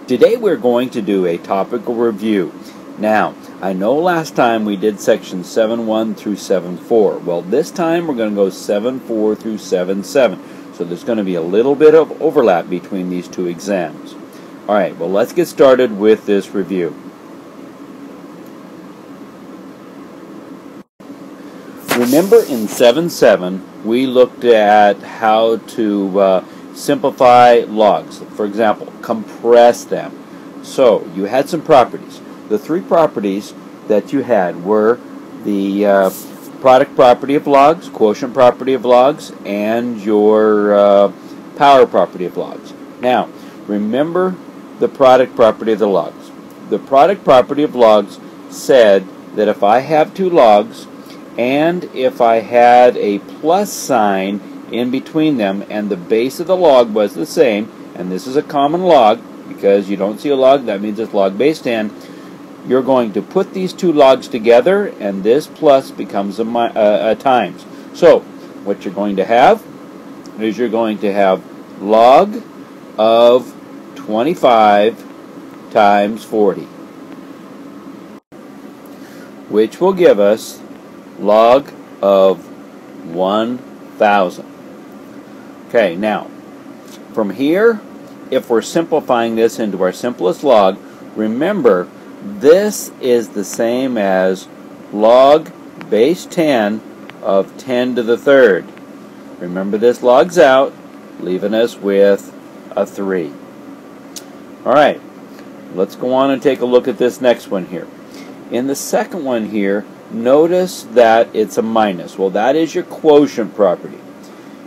Today we're going to do a topical review. Now, I know last time we did section 7.1 through 7.4. Well, this time we're going to go 7.4 through 7.7. So there's going to be a little bit of overlap between these two exams. Alright, well let's get started with this review. Remember in 7.7 we looked at how to simplify logs. For example, compress them. So you had some properties. The three properties that you had were the product property of logs, quotient property of logs, and your power property of logs. Now, remember the product property of the logs. The product property of logs said that if I have two logs and if I had a plus sign in between them and the base of the log was the same, and this is a common log because you don't see a log, that means it's log base 10, you're going to put these two logs together and this plus becomes a times. So what you're going to have is you're going to have log of 25 times 40, which will give us log of 1,000. Okay, now from here, if we're simplifying this into our simplest log, remember this is the same as log base 10 of 10 to the third. Remember this logs out, leaving us with a 3. Alright, let's go on and take a look at this next one here. In the second one here, notice that it's a minus. Well, that is your quotient property.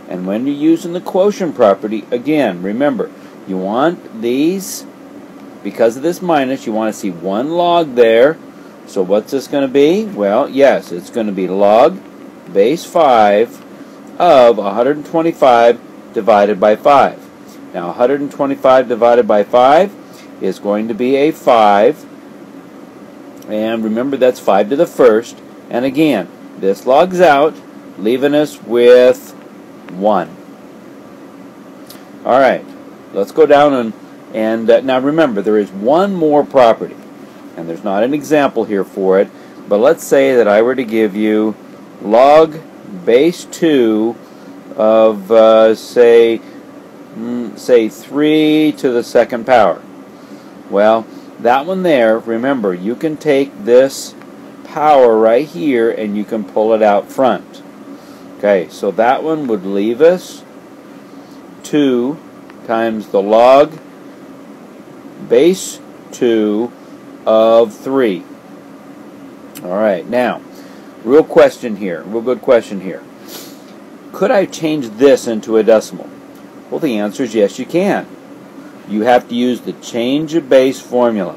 And when you're using the quotient property, again, remember, you want these, because of this minus, you want to see one log there. So what's this going to be? Well, yes, it's going to be log base 5 of 125 divided by 5. Now, 125 divided by 5 is going to be a 5. And remember, that's 5 to the first. And again, this logs out, leaving us with 1. Alright, let's go down and now remember, there is one more property. And there's not an example here for it. But let's say that I were to give you log base 2 of, say 3 to the second power. Well, that one there, remember, you can take this power right here and you can pull it out front. Okay, so that one would leave us 2 times the log base 2 of 3. Alright, now, real good question here. Could I change this into a decimal? Well, the answer is yes, you can. You have to use the change of base formula.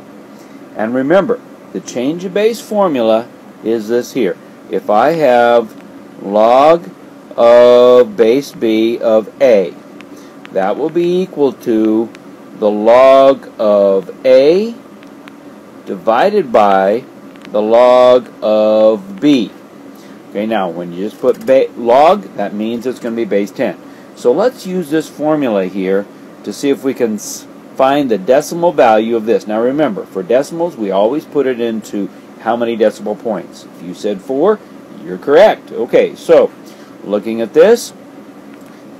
And remember, the change of base formula is this here. If I have log of base b of a, that will be equal to the log of a divided by the log of b. Okay, now when you just put log, that means it's going to be base 10. So let's use this formula here to see if we can find the decimal value of this. Now remember, for decimals, we always put it into how many decimal points. If you said 4, you're correct. Okay, so looking at this,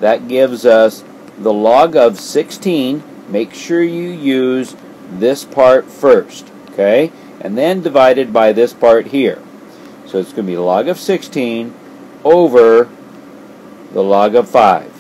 that gives us the log of 16. Make sure you use this part first, okay? And then divided by this part here. So it's going to be log of 16 over the log of 5,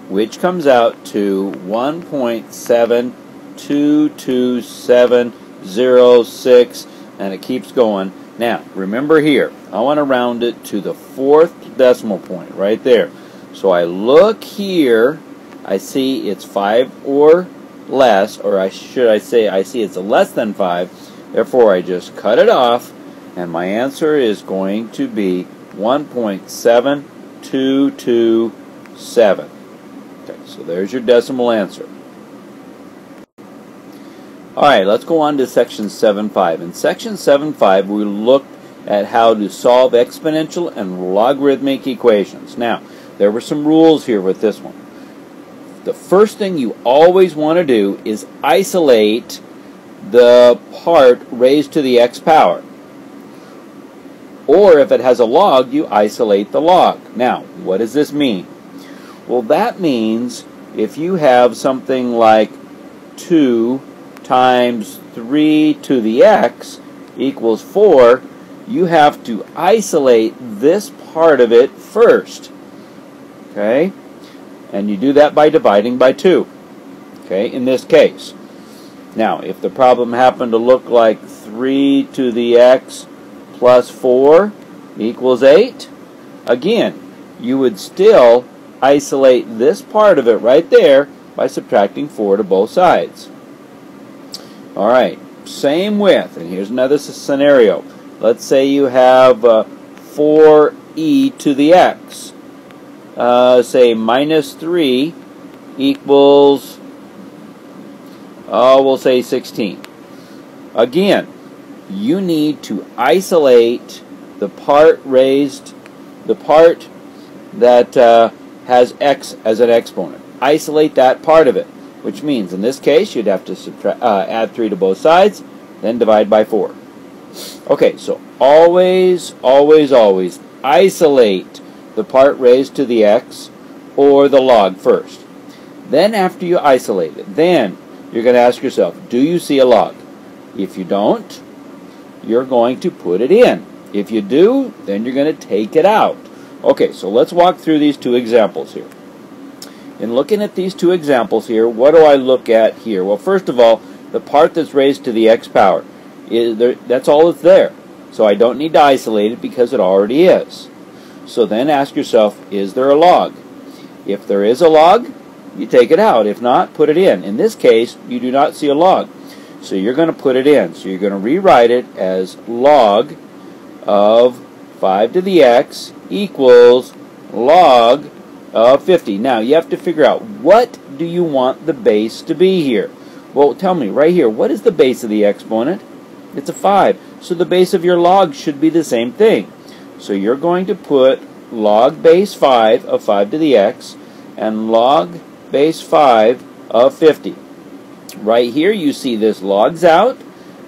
which comes out to 1.722706, and it keeps going. Now, remember here, I want to round it to the 4th decimal point, right there. So I look here, I see it's 5 or less, or should I say I see it's less than 5, therefore I just cut it off, and my answer is going to be 1.7227. Okay, so there's your decimal answer. Alright, let's go on to section 7.5. In section 7.5, we looked at how to solve exponential and logarithmic equations. Now, there were some rules here with this one. the first thing you always want to do is isolate the part raised to the x power. Or if it has a log, you isolate the log. Now, what does this mean? Well, that means if you have something like 2 times 3 to the x equals 4, you have to isolate this part of it first. Okay? And you do that by dividing by 2. Okay, in this case. Now, if the problem happened to look like 3 to the x plus 4 equals 8, again, you would still isolate this part of it right there by subtracting 4 to both sides. Alright, same with, and here's another scenario. Let's say you have 4e to the x. Say minus 3 equals, we'll say 16. Again, you need to isolate the part that has x as an exponent. Isolate that part of it, which means in this case you'd have to add 3 to both sides, then divide by 4. Okay, so always, always, always isolate the part raised to the x or the log first. Then after you isolate it, then you're going to ask yourself, do you see a log? If you don't, you're going to put it in. If you do, then you're going to take it out. Okay, so let's walk through these two examples here. In looking at these two examples here, what do I look at here? Well, first of all, the part that's raised to the x power, that's all that's there. So I don't need to isolate it because it already is. So then ask yourself, is there a log? If there is a log, you take it out. If not, put it in. In this case, you do not see a log. So you're going to put it in. So you're going to rewrite it as log of 5 to the x equals log of 50. Now, you have to figure out, what do you want the base to be here? Well, tell me, right here, what is the base of the exponent? It's a 5. So the base of your log should be the same thing. So you're going to put log base 5 of 5 to the x and log base 5 of 50. Right here you see this logs out,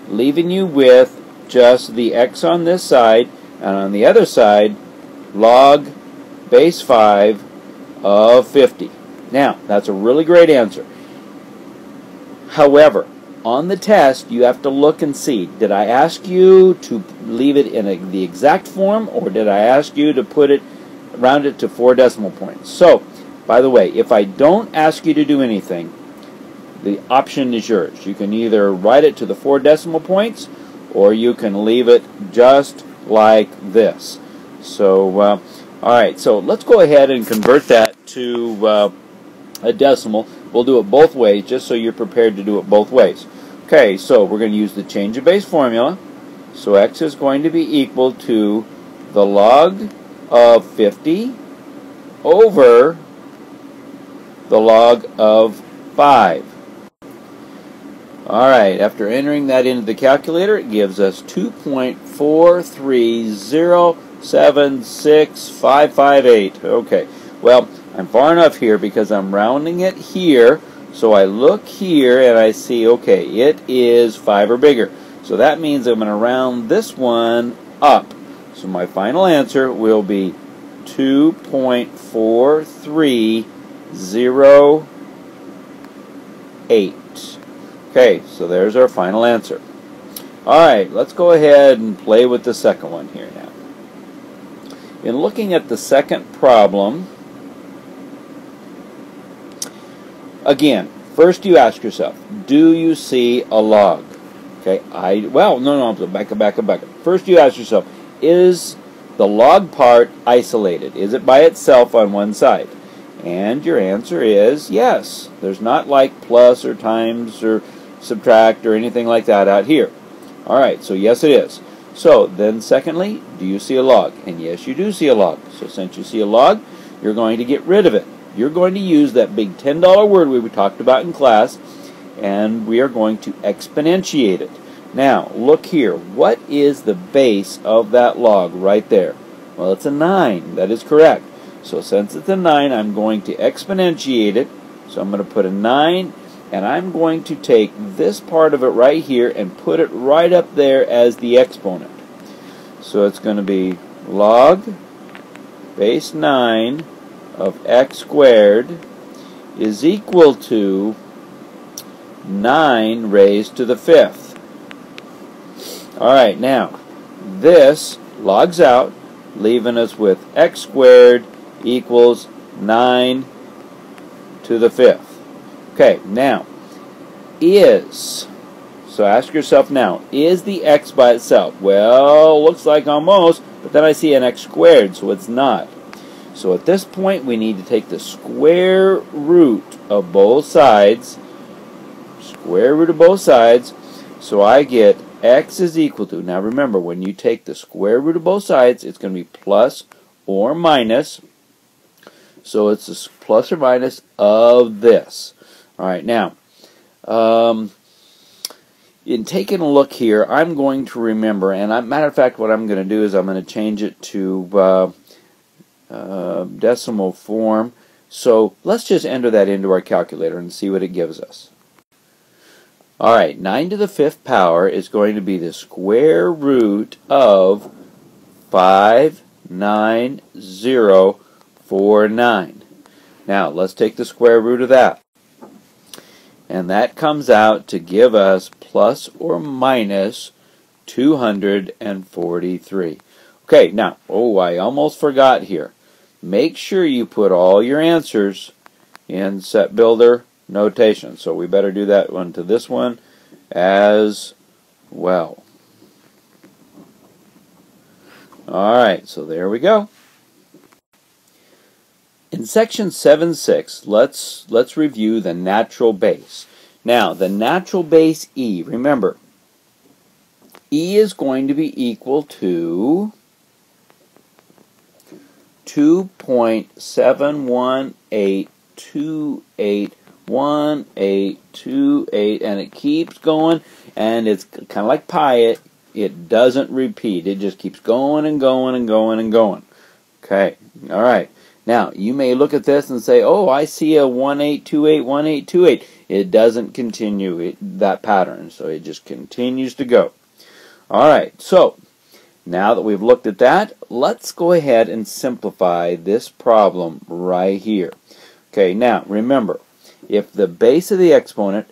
leaving you with just the x on this side, and on the other side log base 5 of 50. Now, that's a really great answer. However, on the test you have to look and see, did I ask you to leave it in the exact form, or did I ask you to put it, round it to 4 decimal points? So, by the way, if I don't ask you to do anything, the option is yours. You can either write it to the 4 decimal points, or you can leave it just like this. So, alright, so let's go ahead and convert that to a decimal. We'll do it both ways, just so you're prepared to do it both ways. Okay, so we're going to use the change of base formula. So x is going to be equal to the log of 50 over the log of 5. Alright, after entering that into the calculator, it gives us 2.430765558. Okay, well, I'm far enough here because I'm rounding it here. So I look here and I see, okay, it is 5 or bigger. So that means I'm going to round this one up. So my final answer will be 2.4308. Okay, so there's our final answer. Alright, let's go ahead and play with the second one here now. In looking at the second problem, again, first you ask yourself, do you see a log? Okay, back up. First you ask yourself, is the log part isolated? Is it by itself on one side? And your answer is yes. There's not like plus or times or subtract or anything like that out here. Alright, so yes it is. So then secondly, do you see a log? And yes, you do see a log. So since you see a log, you're going to get rid of it. You're going to use that big $10 word we talked about in class, and we are going to exponentiate it. Now, look here. What is the base of that log right there? Well, it's a 9. That is correct. So since it's a 9, I'm going to exponentiate it So I'm going to put a 9, and I'm going to take this part of it right here and put it right up there as the exponent. So it's going to be log base 9 of x squared is equal to 9 raised to the 5th. Alright, now this logs out, leaving us with x squared equals 9 to the 5th. Okay, now, so ask yourself now, is the x by itself? Well, looks like almost, but then I see an x squared, so it's not. So at this point, we need to take the square root of both sides, so I get x is equal to, now remember, when you take the square root of both sides, it's going to be plus or minus, so it's the plus or minus of this. Alright, now, in taking a look here, I'm going to remember, and matter of fact, what I'm going to do is I'm going to change it to decimal form. So let's just enter that into our calculator and see what it gives us. Alright, 9 to the 5th power is going to be the square root of 59049. Now, let's take the square root of that. And that comes out to give us plus or minus 243. Okay, now, I almost forgot here. Make sure you put all your answers in set builder notation. So we better do that one to this one as well. Alright, so there we go. In section 7.6, let's review the natural base. Now, the natural base e, remember, e is going to be equal to 2.718281828, and it keeps going, and it's kind of like pi. It doesn't repeat. It just keeps going and going and going and going. Okay, all right. Now, you may look at this and say, oh, I see a 18281828. It doesn't continue that pattern, so it just continues to go. All right, so now that we've looked at that, let's go ahead and simplify this problem right here. Okay, now remember, if the base of the exponent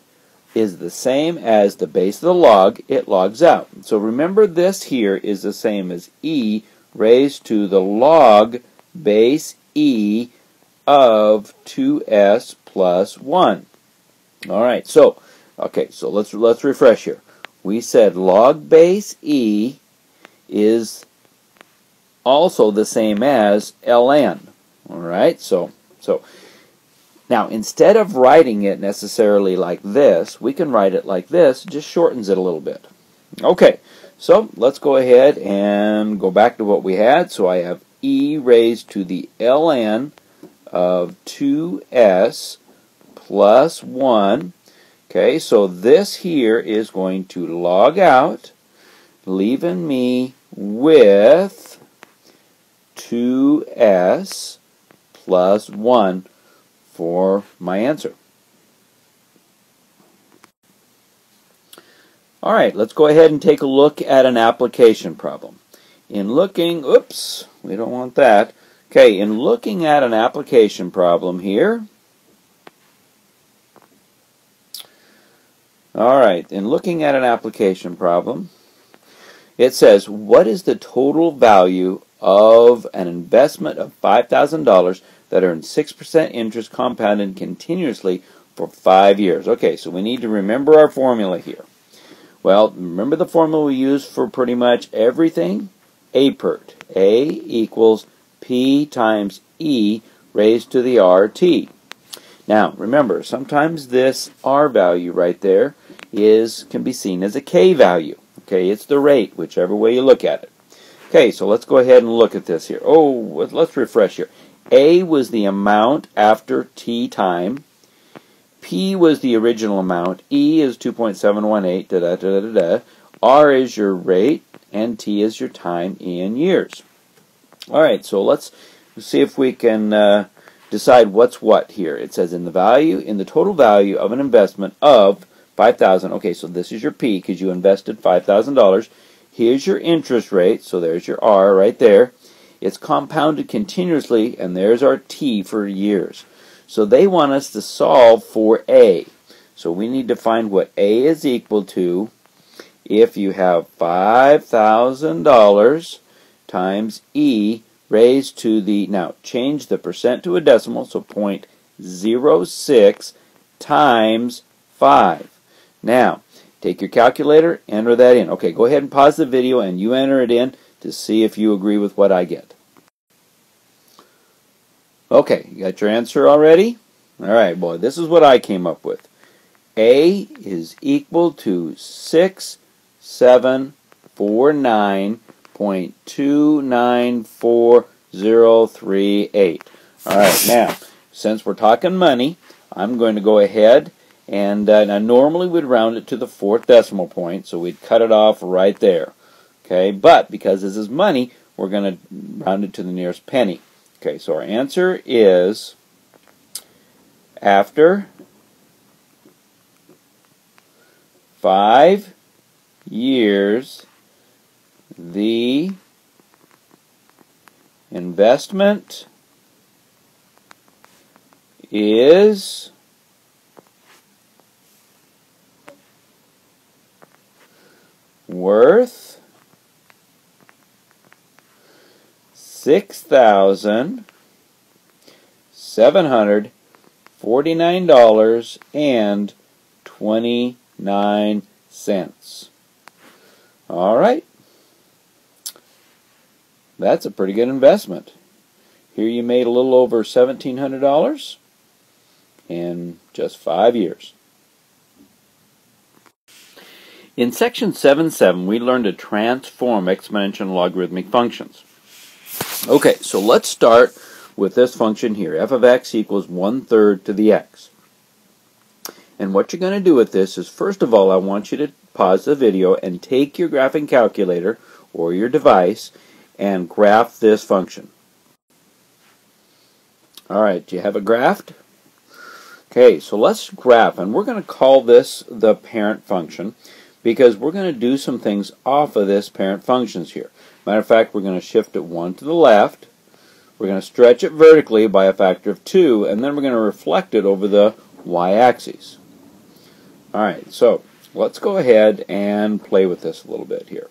is the same as the base of the log, it logs out. So remember, this here is the same as e raised to the log base e of 2s plus 1. Alright, so let's refresh here. We said log base e is also the same as ln. Alright, so now instead of writing it necessarily like this, we can write it like this. It just shortens it a little bit. Okay, so let's go ahead and go back to what we had. So I have e raised to the ln of 2s plus 1. Okay, so this here is going to log out, leaving me with 2s plus 1 for my answer. Alright, let's go ahead and take a look at an application problem. In looking, oops, we don't want that. Okay, in looking at an application problem here, alright, in looking at an application problem, it says, what is the total value of an investment of $5,000 that earns 6% interest compounded continuously for 5 years? Okay, so we need to remember our formula here. Well, remember the formula we use for pretty much everything? APERT. A equals P times E raised to the RT. Now, remember, sometimes this R value right there can be seen as a K value. Okay, it's the rate, whichever way you look at it. Okay, so let's go ahead and look at this here. Oh, let's refresh here. A was the amount after T time. P was the original amount. E is 2.718. R is your rate, and T is your time in years. All right, so let's see if we can decide what's what here. It says in the total value of an investment of $5,000. Okay, so this is your P because you invested $5,000. Here's your interest rate, so there's your R right there. It's compounded continuously, and there's our T for years. So they want us to solve for A. So we need to find what A is equal to if you have $5,000 times E raised to the, now change the percent to a decimal, so 0.06 times 5. Now, take your calculator, enter that in. Okay, go ahead and pause the video and you enter it in to see if you agree with what I get. Okay, you got your answer already? Alright, boy, this is what I came up with. A is equal to 6749.294038. Alright, now, since we're talking money, I'm going to go ahead and now normally we'd round it to the 4th decimal point, so we'd cut it off right there. Okay, but because this is money, we're going to round it to the nearest penny. Okay, so our answer is after 5 years, the investment is worth $6,749.29. All right. That's a pretty good investment. Here you made a little over $1,700 in just 5 years. In section 7.7, we learned to transform exponential and logarithmic functions. Okay, so let's start with this function here. F of x equals 1/3 to the x. And what you're going to do with this is, first of all, I want you to pause the video and take your graphing calculator or your device and graph this function. Alright, do you have it graphed? Okay, so let's graph, and we're going to call this the parent function because we're going to do some things off of this parent functions here. Matter of fact, we're going to shift it 1 to the left, we're going to stretch it vertically by a factor of 2, and then we're going to reflect it over the y-axis. Alright, so let's go ahead and play with this a little bit here.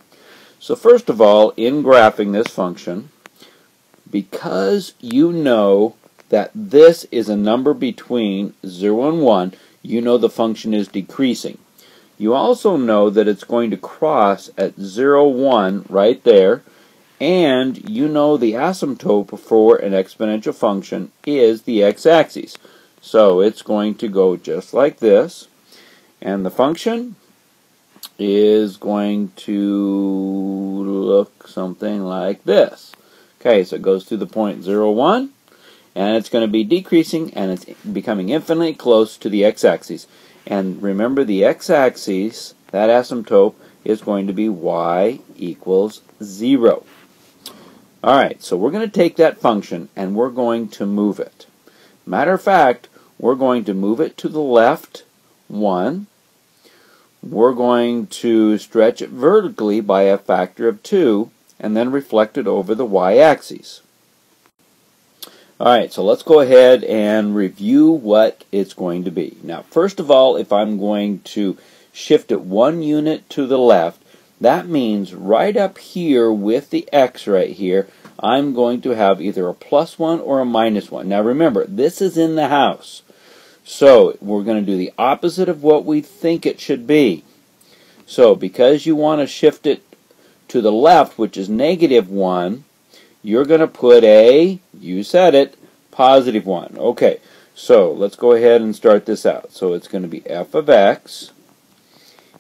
So first of all, in graphing this function, because you know that this is a number between 0 and 1, you know the function is decreasing. You also know that it's going to cross at 0, 1 right there, and you know the asymptote for an exponential function is the x-axis. So it's going to go just like this, and the function is going to look something like this. Okay, so it goes through the point 0, 1, and it's going to be decreasing, and it's becoming infinitely close to the x-axis. And remember, the x-axis, that asymptote, is going to be y equals 0. Alright, so we're going to take that function and we're going to move it. Matter of fact, we're going to move it to the left 1. We're going to stretch it vertically by a factor of 2 and then reflect it over the y-axis. Alright, so let's go ahead and review what it's going to be. Now, first of all, if I'm going to shift it 1 unit to the left, that means right up here with the x right here, I'm going to have either a +1 or a -1. Now remember, this is in the house. So we're going to do the opposite of what we think it should be. So because you want to shift it to the left, which is -1, you're going to put a, you said it, +1. Okay, so let's go ahead and start this out. So it's going to be f of x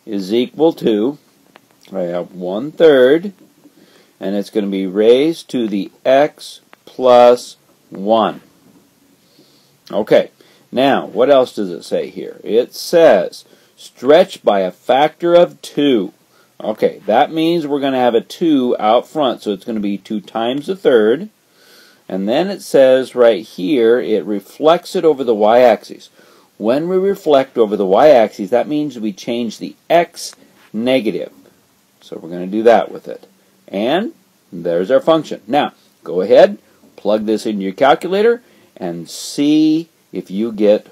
is equal to, I have 1/3, and it's going to be raised to the x plus 1. Okay, now what else does it say here? It says stretch by a factor of 2. Okay, that means we're going to have a 2 out front, so it's going to be 2 times the third, And then it says right here, it reflects it over the y-axis. When we reflect over the y-axis, that means we change the x negative. So we're going to do that with it. And there's our function. Now, go ahead, plug this into your calculator, and see if you get...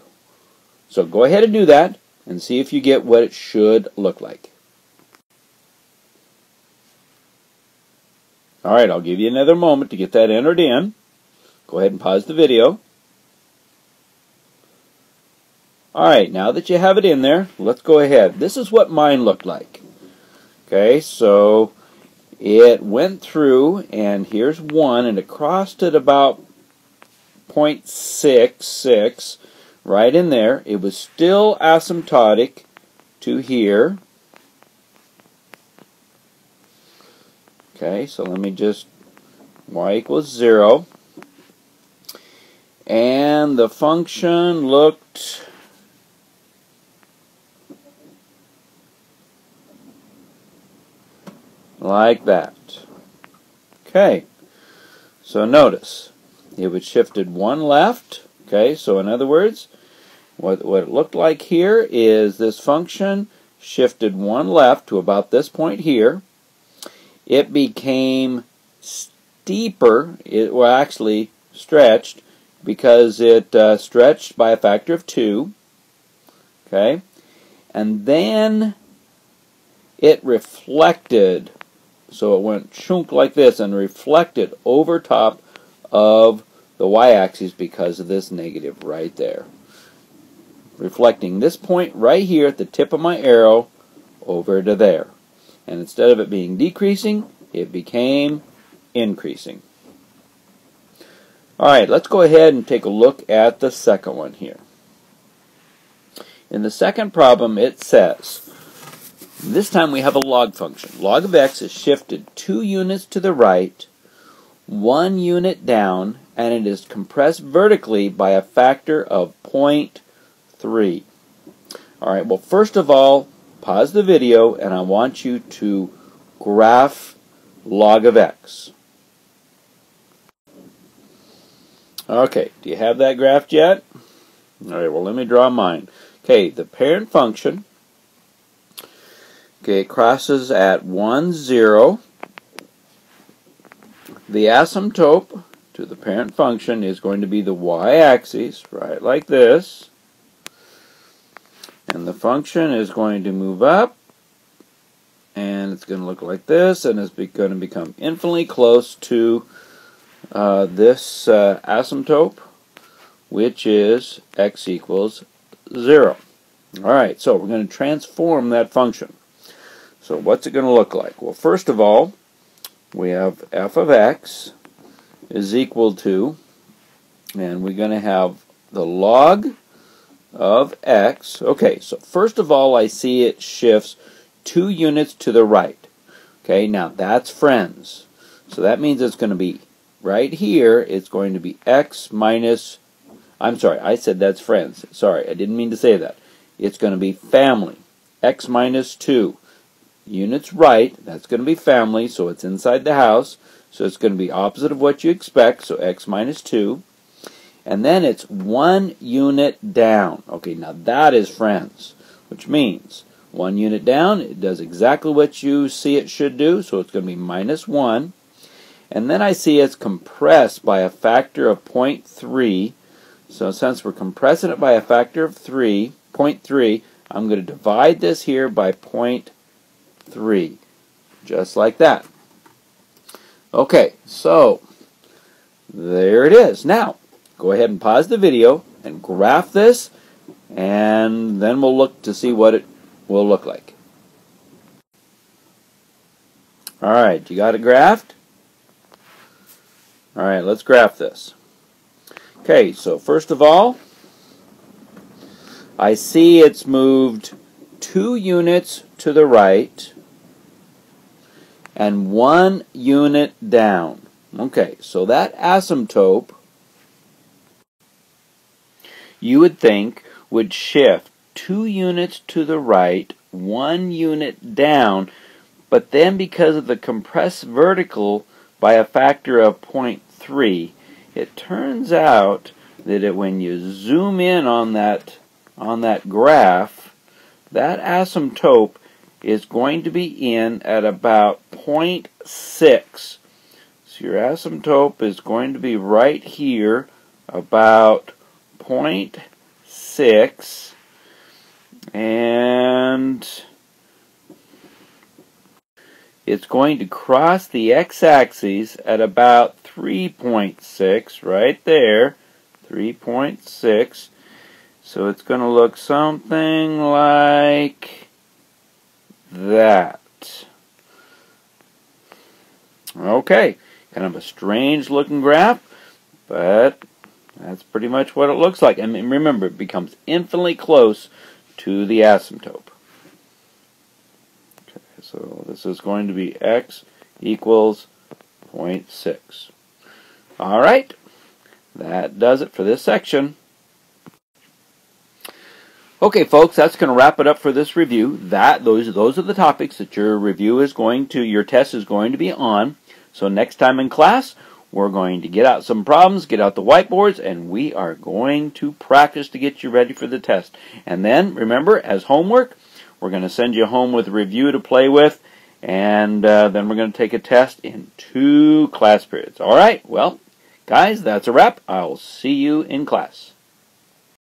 So go ahead and do that, and see if you get what it should look like. Alright, I'll give you another moment to get that entered in. Go ahead and pause the video. Alright, now that you have it in there, let's go ahead. This is what mine looked like. Okay, so it went through, and here's 1, and it crossed at about 0.66, right in there. It was still asymptotic to here. Okay, so let me just, y equals 0. And the function looked like that. Okay, so notice, it was shifted 1 left. Okay, so in other words, what it looked like here is this function shifted 1 left to about this point here. It became steeper, well actually stretched, because it stretched by a factor of 2. Okay, and then it reflected, so it went chunk like this and reflected over top of the y-axis because of this negative right there. Reflecting this point right here at the tip of my arrow over to there. And instead of it being decreasing, it became increasing. Alright, let's go ahead and take a look at the second one here. In the second problem, it says, this time we have a log function. Log of x is shifted 2 units to the right, 1 unit down, and it is compressed vertically by a factor of 0.3. Alright, well first of all, pause the video, and I want you to graph log of x. Okay, do you have that graphed yet? Alright, well let me draw mine. Okay, the parent function, okay, it crosses at 1, 0. The asymptote to the parent function is going to be the y-axis, right like this. And the function is going to move up, and it's going to look like this, and it's going to become infinitely close to this asymptote, which is x equals 0. Alright, so we're going to transform that function. So what's it going to look like? Well, first of all, we have f of x is equal to, and we're going to have the log of x. Okay, so first of all, I see it shifts 2 units to the right. Okay, now that's friends. So that means it's going to be right here, it's going to be x minus, I'm sorry, I said that's friends. Sorry, I didn't mean to say that. It's going to be family. X minus 2. Units right, that's going to be family, so it's inside the house. So it's going to be opposite of what you expect, so x minus 2. And then it's 1 unit down. Okay, now that is friends, which means 1 unit down, it does exactly what you see it should do, so it's going to be minus 1. And then I see it's compressed by a factor of 0.3. So since we're compressing it by a factor of 0.3, I'm going to divide this here by 0.3. Just like that. Okay, so there it is. Now, go ahead and pause the video and graph this, and then we'll look to see what it will look like. Alright, you got it graphed? Alright, let's graph this. Okay, so first of all, I see it's moved 2 units to the right and 1 unit down. Okay, so that asymptote, you would think, would shift 2 units to the right, 1 unit down, but then because of the compressed vertical by a factor of 0.3, it turns out that when you zoom in on that graph, that asymptote is going to be in at about 0.6. So your asymptote is going to be right here, about 0.6, and it's going to cross the x-axis at about 3.6, right there, 3.6. So it's going to look something like that. Okay, kind of a strange looking graph, but that's pretty much what it looks like. And remember, it becomes infinitely close to the asymptote. Okay, so this is going to be x equals 0.6. All right, that does it for this section. Okay, folks, that's going to wrap it up for this review. Those are the topics that your test is going to be on. So next time in class, we're going to get out some problems, get out the whiteboards, and we are going to practice to get you ready for the test. And then, remember, as homework, we're going to send you home with a review to play with, and then we're going to take a test in 2 class periods. All right, well, guys, that's a wrap. I'll see you in class.